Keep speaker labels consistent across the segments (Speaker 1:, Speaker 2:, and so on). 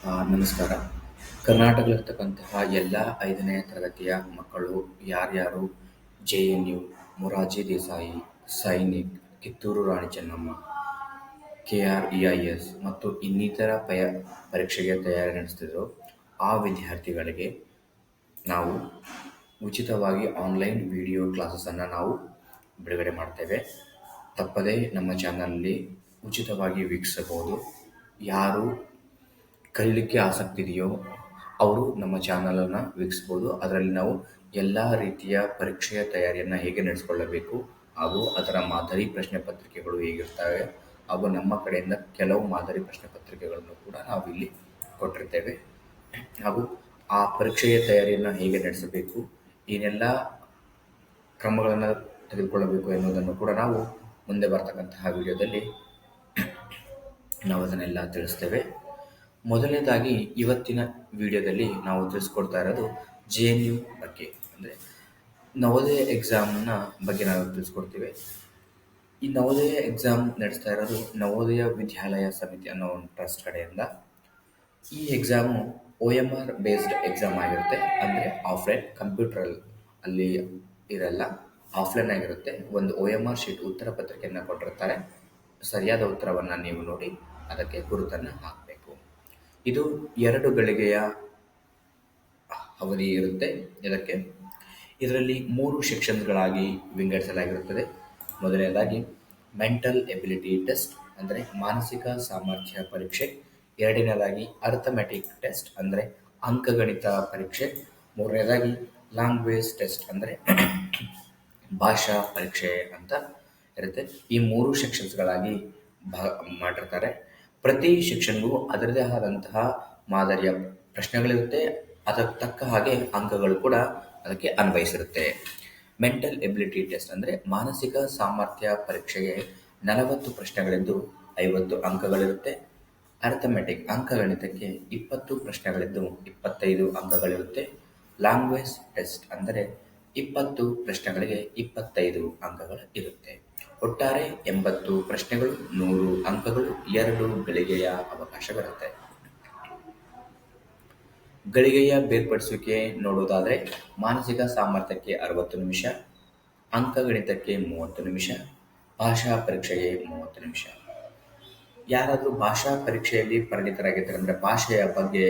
Speaker 1: ನಮಸ್ಕಾರ. ಕರ್ನಾಟಕದಲ್ಲಿರ್ತಕ್ಕಂತಹ ಎಲ್ಲ 5ನೇ ತರಗತಿಯ ಮಕ್ಕಳು ಯಾರ್ಯಾರು JNU, ಮೊರಾರ್ಜಿ ದೇಸಾಯಿ, ಸೈನಿಕ್, ಕಿತ್ತೂರು ರಾಣಿ ಚೆನ್ನಮ್ಮ, KREIS ಮತ್ತು ಇನ್ನಿತರ ಪರೀಕ್ಷೆಗೆ ತಯಾರಿ ನಡೆಸ್ತಿದ್ರು ಆ ವಿದ್ಯಾರ್ಥಿಗಳಿಗೆ ನಾವು ಉಚಿತವಾಗಿ ಆನ್ಲೈನ್ ವಿಡಿಯೋ ಕ್ಲಾಸಸನ್ನು ನಾವು ಬಿಡುಗಡೆ ಮಾಡ್ತೇವೆ. ತಪ್ಪದೇ ನಮ್ಮ ಚಾನಲಲ್ಲಿ ಉಚಿತವಾಗಿ ವೀಕ್ಷಿಸಬಹುದು. ಯಾರು ಕಲೀಲಿಕ್ಕೆ ಆಸಕ್ತಿ ಇದೆಯೋ ಅವರು ನಮ್ಮ ಚಾನಲನ್ನು ವೀಕ್ಷಿಸ್ಬೋದು. ಅದರಲ್ಲಿ ನಾವು ಎಲ್ಲ ರೀತಿಯ ಪರೀಕ್ಷೆಯ ತಯಾರಿಯನ್ನು ಹೇಗೆ ನಡೆಸಿಕೊಳ್ಳಬೇಕು ಹಾಗೂ ಅದರ ಮಾದರಿ ಪ್ರಶ್ನೆ ಪತ್ರಿಕೆಗಳು ಹೇಗಿರ್ತವೆ ಹಾಗೂ ನಮ್ಮ ಕಡೆಯಿಂದ ಕೆಲವು ಮಾದರಿ ಪ್ರಶ್ನೆ ಪತ್ರಿಕೆಗಳನ್ನು ಕೂಡ ನಾವು ಇಲ್ಲಿ ಕೊಟ್ಟಿರ್ತೇವೆ. ಹಾಗೂ ಆ ಪರೀಕ್ಷೆಯ ತಯಾರಿಯನ್ನು ಹೇಗೆ ನಡೆಸಬೇಕು, ಏನೆಲ್ಲ ಕ್ರಮಗಳನ್ನು ತೆಗೆದುಕೊಳ್ಳಬೇಕು ಎನ್ನುವುದನ್ನು ಕೂಡ ನಾವು ಮುಂದೆ ಬರ್ತಕ್ಕಂತಹ ವಿಡಿಯೋದಲ್ಲಿ ನಾವು ಅದನ್ನೆಲ್ಲ ತಿಳಿಸ್ತೇವೆ. ಮೊದಲನೇದಾಗಿ ಇವತ್ತಿನ ವಿಡಿಯೋದಲ್ಲಿ ನಾವು ತಿಳಿಸ್ಕೊಡ್ತಾ ಇರೋದು JNU ಬಗ್ಗೆ, ಅಂದರೆ ನವೋದಯ ಎಕ್ಸಾಮ್ನ ಬಗ್ಗೆ ನಾವು ತಿಳಿಸ್ಕೊಡ್ತೀವಿ. ಈ ನವೋದಯ ಎಕ್ಸಾಮ್ ನಡೆಸ್ತಾ ಇರೋದು ನವೋದಯ ವಿದ್ಯಾಲಯ ಸಮಿತಿ ಅನ್ನೋ ಒಂದು ಟ್ರಸ್ಟ್ ಕಡೆಯಿಂದ. ಈ ಎಕ್ಸಾಮು OMR ಬೇಸ್ಡ್ ಎಕ್ಸಾಮ್ ಆಗಿರುತ್ತೆ, ಅಂದರೆ ಆಫ್ಲೈನ್, ಕಂಪ್ಯೂಟರ್ ಅಲ್ಲಿ ಇರಲ್ಲ, ಆಫ್ಲೈನ್ ಆಗಿರುತ್ತೆ. ಒಂದು OMR ಶೀಟ್ ಉತ್ತರ ಪತ್ರಿಕೆಯನ್ನು ಕೊಟ್ಟಿರ್ತಾರೆ. ಸರಿಯಾದ ಉತ್ತರವನ್ನು ನೀವು ನೋಡಿ ಅದಕ್ಕೆ ಗುರುತನ್ನು ಹಾಕಬೇಕು. ಇದು 2 ಗಳಿಗೆಯ ಅವಧಿ ಇರುತ್ತೆ. ಇದರಲ್ಲಿ 3 ಸೆಕ್ಷನ್ಸ್ಗಳಾಗಿ ವಿಂಗಡಿಸಲಾಗಿರುತ್ತದೆ. ಮೊದಲನೇದಾಗಿ ಮೆಂಟಲ್ ಎಬಿಲಿಟಿ ಟೆಸ್ಟ್, ಅಂದರೆ ಮಾನಸಿಕ ಸಾಮರ್ಥ್ಯ ಪರೀಕ್ಷೆ. ಎರಡನೇದಾಗಿ ಅರ್ಥಮೆಟಿಕ್ ಟೆಸ್ಟ್, ಅಂದರೆ ಅಂಕಗಣಿತ ಪರೀಕ್ಷೆ. ಮೂರನೇದಾಗಿ ಲ್ಯಾಂಗ್ವೇಜ್ ಟೆಸ್ಟ್, ಅಂದರೆ ಭಾಷಾ ಪರೀಕ್ಷೆ ಅಂತ ಇರುತ್ತೆ. ಈ 3 ಸೆಕ್ಷನ್ಸ್ಗಳಾಗಿ ಮಾಡಿರ್ತಾರೆ. ಪ್ರತಿ ಸೆಕ್ಷನ್ಗೂ ಅದರದೇ ಆದಂತಹ ಮಾದರಿಯ ಪ್ರಶ್ನೆಗಳಿರುತ್ತೆ. ಅದಕ್ಕೆ ತಕ್ಕ ಹಾಗೆ ಅಂಕಗಳು ಕೂಡ ಅದಕ್ಕೆ ಅನ್ವಯಿಸಿರುತ್ತೆ. ಮೆಂಟಲ್ ಎಬಿಲಿಟಿ ಟೆಸ್ಟ್ ಅಂದರೆ ಮಾನಸಿಕ ಸಾಮರ್ಥ್ಯ ಪರೀಕ್ಷೆಗೆ 40 ಪ್ರಶ್ನೆಗಳಿದ್ದು 50 ಅಂಕಗಳಿರುತ್ತೆ. ಅರ್ಥಮೆಟಿಕ್ ಅಂಕಗಣಿತಕ್ಕೆ 20 ಪ್ರಶ್ನೆಗಳಿದ್ದು 25 ಅಂಕಗಳಿರುತ್ತೆ. ಲ್ಯಾಂಗ್ವೇಜ್ ಟೆಸ್ಟ್ ಅಂದರೆ 20 ಪ್ರಶ್ನೆಗಳಿಗೆ 25 ಅಂಕಗಳು ಇರುತ್ತೆ. ಒಟ್ಟಾರೆ 80 ಪ್ರಶ್ನೆಗಳು, 100 ಅಂಕಗಳು, 2 ಗಳಿಗೆಯ ಅವಕಾಶವಿರುತ್ತೆ. ಗಳಿಗೆಯ ಬೇರ್ಪಡಿಸುವಿಕೆ ನೋಡುವುದಾದರೆ ಮಾನಸಿಕ ಸಾಮರ್ಥ್ಯಕ್ಕೆ 60 ನಿಮಿಷ, ಅಂಕಗಣಿತಕ್ಕೆ 30 ನಿಮಿಷ, ಭಾಷಾ ಪರೀಕ್ಷೆಗೆ 30 ನಿಮಿಷ. ಯಾರಾದರೂ ಭಾಷಾ ಪರೀಕ್ಷೆಯಲ್ಲಿ ಪರಿಣಿತರಾಗಿದ್ದರೆ, ಅಂದರೆ ಭಾಷೆಯ ಬಗ್ಗೆ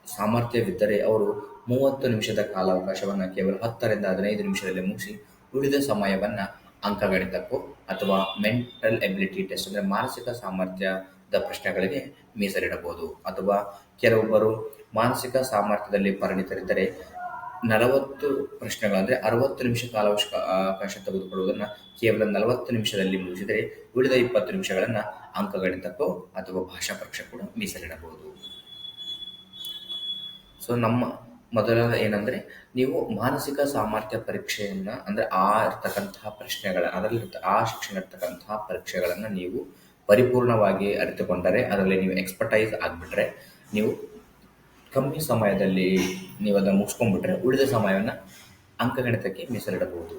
Speaker 1: ಸಾಮರ್ಥ್ಯವಿದ್ದರೆ, ಅವರು 30 ನಿಮಿಷದ ಕಾಲಾವಕಾಶವನ್ನು ಕೇವಲ 10 ರಿಂದ 15 ನಿಮಿಷದಲ್ಲಿ ಮುಗಿಸಿ ಉಳಿದ ಸಮಯವನ್ನು ಅಂಕಗಣಿತಕ್ಕೋ ಅಥವಾ ಮೆಂಟಲ್ ಎಬಿಲಿಟಿ ಟೆಸ್ಟ್, ಅಂದರೆ ಮಾನಸಿಕ ಸಾಮರ್ಥ್ಯದ ಪ್ರಶ್ನೆಗಳಿಗೆ ಮೀಸಲಿಡಬಹುದು. ಅಥವಾ ಕೆಲವೊಬ್ಬರು ಮಾನಸಿಕ ಸಾಮರ್ಥ್ಯದಲ್ಲಿ ಪರಿಣಿತರಿದ್ದರೆ 40 ಪ್ರಶ್ನೆಗಳಂದರೆ 60 ನಿಮಿಷ ಕಾಲಾವಕಾಶ ತೆಗೆದುಕೊಳ್ಳುವುದನ್ನು ಕೇವಲ 40 ನಿಮಿಷದಲ್ಲಿ ಮುಗಿಸಿದರೆ ಉಳಿದ 20 ನಿಮಿಷಗಳನ್ನು ಅಂಕಗಣಿತಕ್ಕೋ ಅಥವಾ ಭಾಷಾ ಪರೀಕ್ಷೆ ಕೂಡ ಮೀಸಲಿಡಬಹುದು. ಸೊ ನಮ್ಮ ಮೊದಲ ಏನಂದರೆ, ನೀವು ಮಾನಸಿಕ ಸಾಮರ್ಥ್ಯ ಪರೀಕ್ಷೆಯನ್ನು, ಅಂದರೆ ಇರ್ತಕ್ಕಂತಹ ಅದರಲ್ಲಿ ಆ ಶಿಕ್ಷಣ ಇರ್ತಕ್ಕಂತಹ ಪರೀಕ್ಷೆಗಳನ್ನು ನೀವು ಪರಿಪೂರ್ಣವಾಗಿ ಅರಿತುಕೊಂಡರೆ, ಅದರಲ್ಲಿ ನೀವು ಎಕ್ಸ್ಪರ್ಟೈಸ್ ಆಗಿಬಿಟ್ರೆ, ನೀವು ಕಮ್ಮಿ ಸಮಯದಲ್ಲಿ ನೀವು ಅದನ್ನು ಮುಗಿಸ್ಕೊಂಡ್ಬಿಟ್ರೆ ಉಳಿದ ಸಮಯವನ್ನು ಅಂಕಗಣಿತಕ್ಕೆ ಮೀಸಲಿಡಬಹುದು.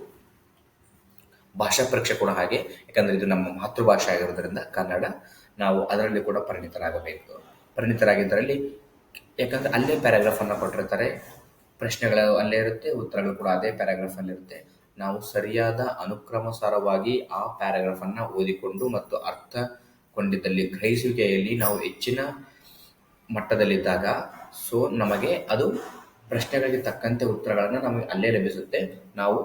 Speaker 1: ಭಾಷಾ ಪರೀಕ್ಷೆ ಕೂಡ ಹಾಗೆ, ಯಾಕಂದರೆ ಇದು ನಮ್ಮ ಮಾತೃಭಾಷೆ ಆಗಿರೋದ್ರಿಂದ ಕನ್ನಡ, ನಾವು ಅದರಲ್ಲಿ ಕೂಡ ಪರಿಣಿತರಾಗಿದ್ದರಲ್ಲಿ, ಯಾಕಂದರೆ ಅಲ್ಲೇ ಪ್ಯಾರಾಗ್ರಾಫನ್ನು ಕೊಟ್ಟಿರ್ತಾರೆ, ಪ್ರಶ್ನೆಗಳು ಅಲ್ಲೇ ಇರುತ್ತೆ, ಉತ್ತರಗಳು ಕೂಡ ಅದೇ ಪ್ಯಾರಾಗ್ರಾಫಲ್ಲಿರುತ್ತೆ. ನಾವು ಸರಿಯಾದ ಅನುಕ್ರಮಸಾರವಾಗಿ ಆ ಪ್ಯಾರಾಗ್ರಾಫನ್ನು ಓದಿಕೊಂಡು ಮತ್ತು ಅರ್ಥಕೊಂಡಿದ್ದಲ್ಲಿ ಗ್ರಹಿಸುವಿಕೆಯಲ್ಲಿ ನಾವು ಹೆಚ್ಚಿನ ಮಟ್ಟದಲ್ಲಿದ್ದಾಗ, ಸೊ ನಮಗೆ ಅದು ಪ್ರಶ್ನೆಗಳಿಗೆ ತಕ್ಕಂತೆ ಉತ್ತರಗಳನ್ನು ನಮಗೆ ಅಲ್ಲೇ ಲಭಿಸುತ್ತೆ. ನಾವು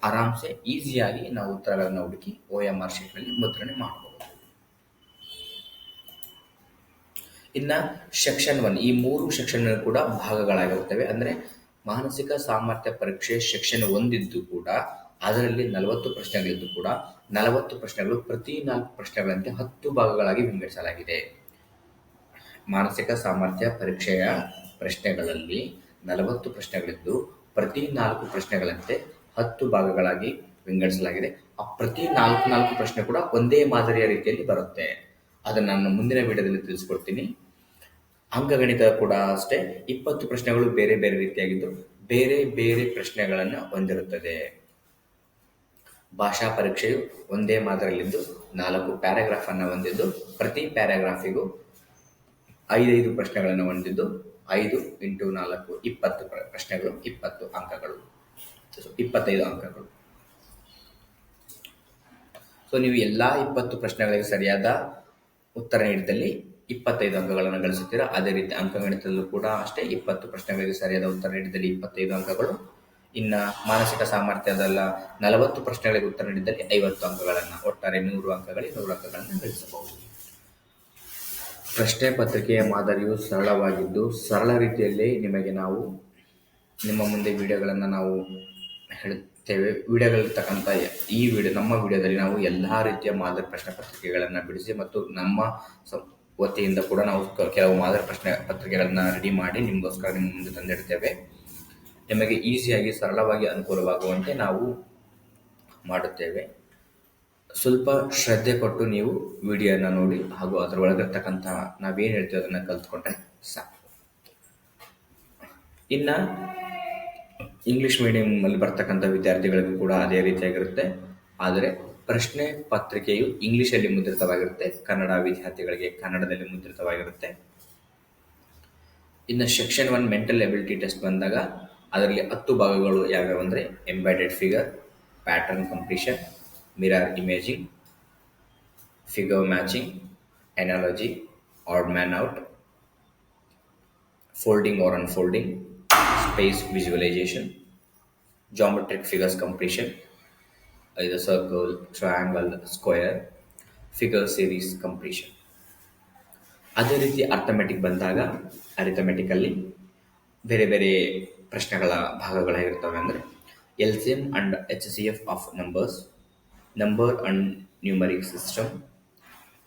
Speaker 1: ಆರಾಮ್ಸೆ ಈಸಿಯಾಗಿ ನಾವು ಉತ್ತರಗಳನ್ನು ಹುಡುಕಿ OMR ಶೀಟ್ನಲ್ಲಿ ಮುದ್ರಣೆ ಮಾಡಬಹುದು. ಇನ್ನು ಸೆಕ್ಷನ್ 1, ಈ 3 ಸೆಕ್ಷನ್ ಕೂಡ ಭಾಗಗಳಾಗಿರುತ್ತವೆ. ಅಂದರೆ ಮಾನಸಿಕ ಸಾಮರ್ಥ್ಯ ಪರೀಕ್ಷೆ ಸೆಕ್ಷನ್ 1 ಇದ್ದು ಕೂಡ ಅದರಲ್ಲಿ 40 ಪ್ರಶ್ನೆಗಳಿದ್ದು ಕೂಡ 40 ಪ್ರಶ್ನೆಗಳು ಪ್ರತಿ 4 ಪ್ರಶ್ನೆಗಳಂತೆ 10 ಭಾಗಗಳಾಗಿ ವಿಂಗಡಿಸಲಾಗಿದೆ. ಮಾನಸಿಕ ಸಾಮರ್ಥ್ಯ ಪರೀಕ್ಷೆಯ ಪ್ರಶ್ನೆಗಳಲ್ಲಿ 40 ಪ್ರಶ್ನೆಗಳಿದ್ದು ಪ್ರತಿ 4 ಪ್ರಶ್ನೆಗಳಂತೆ 10 ಭಾಗಗಳಾಗಿ ವಿಂಗಡಿಸಲಾಗಿದೆ. ಆ ಪ್ರತಿ 4 ಪ್ರಶ್ನೆ ಕೂಡ ಒಂದೇ ಮಾದರಿಯ ರೀತಿಯಲ್ಲಿ ಬರುತ್ತೆ. ಅದನ್ನು ನಾನು ಮುಂದಿನ ವಿಡಿಯೋದಲ್ಲಿ ತಿಳಿಸ್ಕೊಡ್ತೀನಿ. ಅಂಕಗಣಿತ ಕೂಡ ಅಷ್ಟೇ, 20 ಪ್ರಶ್ನೆಗಳು ಬೇರೆ ಬೇರೆ ರೀತಿಯಾಗಿದ್ದು ಬೇರೆ ಬೇರೆ ಪ್ರಶ್ನೆಗಳನ್ನು ಹೊಂದಿರುತ್ತದೆ. ಭಾಷಾ ಪರೀಕ್ಷೆಯು ಒಂದೇ ಮಾದರಿಯಲ್ಲಿದ್ದು 4 ಪ್ಯಾರಾಗ್ರಾಫನ್ನು ಹೊಂದಿದ್ದು ಪ್ರತಿ ಪ್ಯಾರಾಗ್ರಾಫಿಗೂ 5 ಪ್ರಶ್ನೆಗಳನ್ನು ಹೊಂದಿದ್ದು 5 ಇಂಟು 4 20 ಪ್ರಶ್ನೆಗಳು, 20 ಅಂಕಗಳು, 25 ಅಂಕಗಳು. ಸೊ ನೀವು ಎಲ್ಲ 20 ಪ್ರಶ್ನೆಗಳಿಗೆ ಸರಿಯಾದ ಉತ್ತರ ನೀಡಿದಲ್ಲಿ 25 ಅಂಕಗಳನ್ನು ಗಳಿಸುತ್ತೀರಾ. ಅದೇ ರೀತಿ ಅಂಕಗಣಿತದಲ್ಲೂ ಕೂಡ ಅಷ್ಟೇ, 20 ಪ್ರಶ್ನೆಗಳಿಗೆ ಸರಿಯಾದ ಉತ್ತರ ನೀಡಿದಲ್ಲಿ 25 ಅಂಕಗಳು. ಇನ್ನು ಮಾನಸಿಕ ಸಾಮರ್ಥ್ಯದಲ್ಲ 40 ಪ್ರಶ್ನೆಗಳಿಗೆ ಉತ್ತರ ನೀಡಿದಲ್ಲಿ 50 ಅಂಕಗಳನ್ನು, ಒಟ್ಟಾರೆ 100 ಅಂಕಗಳಿಗೆ 100 ಅಂಕಗಳನ್ನು ಗಳಿಸಬಹುದು. ಪ್ರಶ್ನೆ ಪತ್ರಿಕೆಯ ಮಾದರಿಯು ಸರಳವಾಗಿದ್ದು, ಸರಳ ರೀತಿಯಲ್ಲಿ ನಿಮಗೆ ನಾವು ನಿಮ್ಮ ಮುಂದೆ ವಿಡಿಯೋಗಳನ್ನು ನಾವು ಹೇಳುತ್ತೇವೆ. ವಿಡಿಯೋಗಳಿರ್ತಕ್ಕಂಥ ನಮ್ಮ ವಿಡಿಯೋದಲ್ಲಿ ನಾವು ಎಲ್ಲ ರೀತಿಯ ಮಾದರಿ ಪ್ರಶ್ನೆ ಪತ್ರಿಕೆಗಳನ್ನು ಬಿಡಿಸಿ ಮತ್ತು ನಮ್ಮ ವತಿಯಿಂದ ಕೂಡ ನಾವು ಕೆಲವು ಮಾದರಿ ಪ್ರಶ್ನೆ ಪತ್ರಿಕೆಗಳನ್ನು ರೆಡಿ ಮಾಡಿ ನಿಮಗೋಸ್ಕರ ನಿಮ್ಮ ಮುಂದೆ ತಂದಿಡ್ತೇವೆ. ನಿಮಗೆ ಈಸಿಯಾಗಿ ಸರಳವಾಗಿ ಅನುಕೂಲವಾಗುವಂತೆ ನಾವು ಮಾಡುತ್ತೇವೆ. ಸ್ವಲ್ಪ ಶ್ರದ್ಧೆ ಕೊಟ್ಟು ನೀವು ವಿಡಿಯೋನ ನೋಡಿ ಹಾಗೂ ಅದರ ಒಳಗಿರ್ತಕ್ಕಂಥ ನಾವೇನು ಹೇಳ್ತೀವಿ ಅದನ್ನು ಕಲ್ತ್ಕೊಂಡ್ರೆ ಸಾಕು. ಇನ್ನು ಇಂಗ್ಲೀಷ್ ಮೀಡಿಯಂನಲ್ಲಿ ಬರ್ತಕ್ಕಂಥ ವಿದ್ಯಾರ್ಥಿಗಳಿಗೂ ಕೂಡ ಅದೇ ರೀತಿಯಾಗಿರುತ್ತೆ. ಆದರೆ ಪ್ರಶ್ನೆ ಪತ್ರಿಕೆಯು ಇಂಗ್ಲೀಷಲ್ಲಿ ಮುದ್ರಿತವಾಗಿರುತ್ತೆ, ಕನ್ನಡ ವಿದ್ಯಾರ್ಥಿಗಳಿಗೆ ಕನ್ನಡದಲ್ಲಿ ಮುದ್ರಿತವಾಗಿರುತ್ತೆ. ಇನ್ನು ಸೆಕ್ಷನ್ 1 ಮೆಂಟಲ್ ಎಬಿಲಿಟಿ ಟೆಸ್ಟ್ ಬಂದಾಗ ಅದರಲ್ಲಿ 10 ಭಾಗಗಳು ಯಾವ್ಯಾವ ಅಂದರೆ embedded figure, pattern completion, mirror imaging, figure matching, analogy, odd man out, folding or unfolding, space visualization, geometric figures completion, either circle, triangle, square, figure series completion. ಅದೇ ರೀತಿ arithmetic ಬಂದಾಗ ಅರಿಥಮೆಟಿಕಲ್ಲಿ ಬೇರೆ ಬೇರೆ ಪ್ರಶ್ನೆಗಳ ಭಾಗಗಳಾಗಿರ್ತವೆ. ಅಂದರೆ LCM and HCF of numbers, number and numeric system,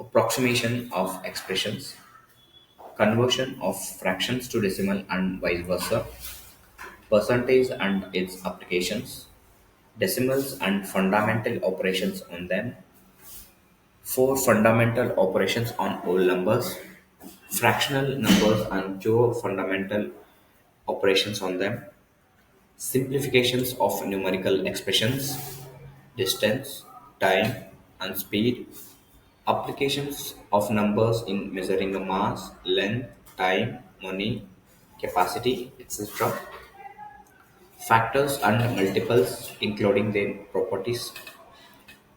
Speaker 1: approximation of expressions, conversion of fractions to decimal and vice versa, percentage and its applications, decimals and fundamental operations on them, 4 fundamental operations on whole numbers, fractional numbers and 2 fundamental operations on them, simplifications of numerical expressions, distance, time and speed, applications of numbers in measuring a mass, length, time, money, capacity, etc. Factors and multiples including their properties,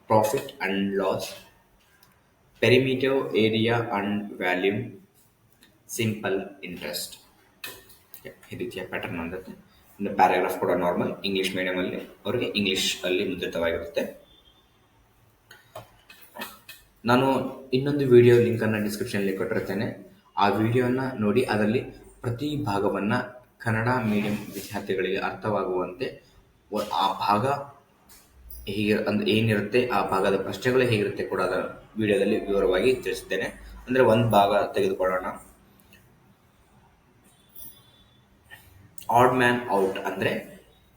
Speaker 1: profit and loss, perimeter, area and volume, simple interest. ಈ ರೀತಿಯ pattern ಬಂದಿರುತ್ತೆ. ಇನ್ನು paragraph ಕೂಡ normal English ಮೀಡಿಯಮಲ್ಲಿ ಅವರಿಗೆ ಇಂಗ್ಲೀಷಲ್ಲಿ ಮುದ್ರಿತವಾಗಿರುತ್ತೆ. ನಾನು ಇನ್ನೊಂದು video ಲಿಂಕನ್ನು ಡಿಸ್ಕ್ರಿಪ್ಷನಲ್ಲಿ ಕೊಟ್ಟಿರ್ತೇನೆ. ಆ ವಿಡಿಯೋನ ನೋಡಿ ಅದರಲ್ಲಿ ಪ್ರತಿ ಭಾಗವನ್ನು ಕನ್ನಡ ಮೀಡಿಯಂ ವಿದ್ಯಾರ್ಥಿಗಳಿಗೆ ಅರ್ಥವಾಗುವಂತೆ ಆ ಭಾಗ ಹೇಗೆ ಅಂದರೆ ಏನಿರುತ್ತೆ, ಆ ಭಾಗದ ಪ್ರಶ್ನೆಗಳು ಹೇಗಿರುತ್ತೆ ಕೂಡ ಅದರ ವಿಡಿಯೋದಲ್ಲಿ ವಿವರವಾಗಿ ತಿಳಿಸಿದ್ದೇನೆ. ಅಂದರೆ ಒಂದು ಭಾಗ ತೆಗೆದುಕೊಳ್ಳೋಣ. ಆಡ್ ಮ್ಯಾನ್ ಔಟ್ ಅಂದರೆ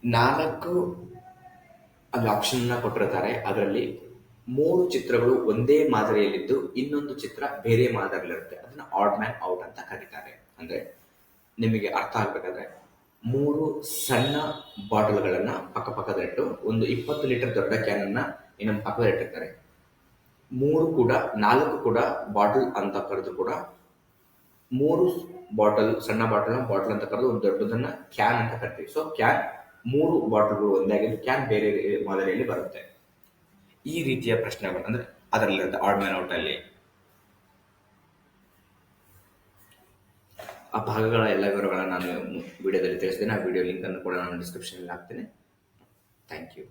Speaker 1: 4 ಅಲ್ಲಿ ಆಪ್ಷನ್ನ ಕೊಟ್ಟಿರ್ತಾರೆ. ಅದರಲ್ಲಿ 3 ಚಿತ್ರಗಳು ಒಂದೇ ಮಾದರಿಯಲ್ಲಿದ್ದು ಇನ್ನೊಂದು ಚಿತ್ರ ಬೇರೆ ಮಾದರಿಯಲ್ಲಿರುತ್ತೆ. ಅದನ್ನ ಆಡ್ ಮ್ಯಾನ್ ಔಟ್ ಅಂತ ಕರೀತಾರೆ. ಅಂದ್ರೆ ನಿಮಗೆ ಅರ್ಥ ಆಗ್ಬೇಕಾದ್ರೆ 3 ಸಣ್ಣ ಬಾಟಲ್ಗಳನ್ನ ಪಕ್ಕದಲ್ಲಿಟ್ಟು ಒಂದು 20 ಲೀಟರ್ ದೊಡ್ಡ ಕ್ಯಾನ್ ಅನ್ನ ಇನ್ನೊಂದು ಪಕ್ಕದಲ್ಲಿ ಇಟ್ಟಿರ್ತಾರೆ. 4 ಕೂಡ ಬಾಟಲ್ ಅಂತ ಕರೆದು ಕೂಡ 3 ಬಾಟಲ್ ಸಣ್ಣ ಬಾಟಲ್ ಅಂತ ಕರೆದು ಒಂದು ದೊಡ್ಡದನ್ನ ಕ್ಯಾನ್ ಅಂತ ಕರಿತೀವಿ. ಸೊ ಕ್ಯಾನ್ 3 ಬಾಟಲ್ಗಳು ಒಂದೇ ಆಗಿದ್ದು ಕ್ಯಾನ್ ಬೇರೆ ಮಾದರಿಯಲ್ಲಿ ಬರುತ್ತೆ. ಈ ರೀತಿಯ ಪ್ರಶ್ನೆಗಳು ಅಂದ್ರೆ ಅದರಲ್ಲಿರುತ್ತೆ ಆಡ್ ಮ್ಯಾನ್ ಔಟ್ ಅಲ್ಲಿ. ಆ ಭಾಗಗಳ ಎಲ್ಲ ವಿವರಗಳನ್ನ ನಾನು ವಿಡಿಯೋದಲ್ಲಿ ತಿಳಿಸಿದ್ದೇನೆ. ಆ ವಿಡಿಯೋ ಲಿಂಕ್ ಅನ್ನು ಕೂಡ ನಾನು ಡಿಸ್ಕ್ರಿಪ್ಷನ್ ಅಲ್ಲಿ ಹಾಕ್ತೇನೆ. Thank you.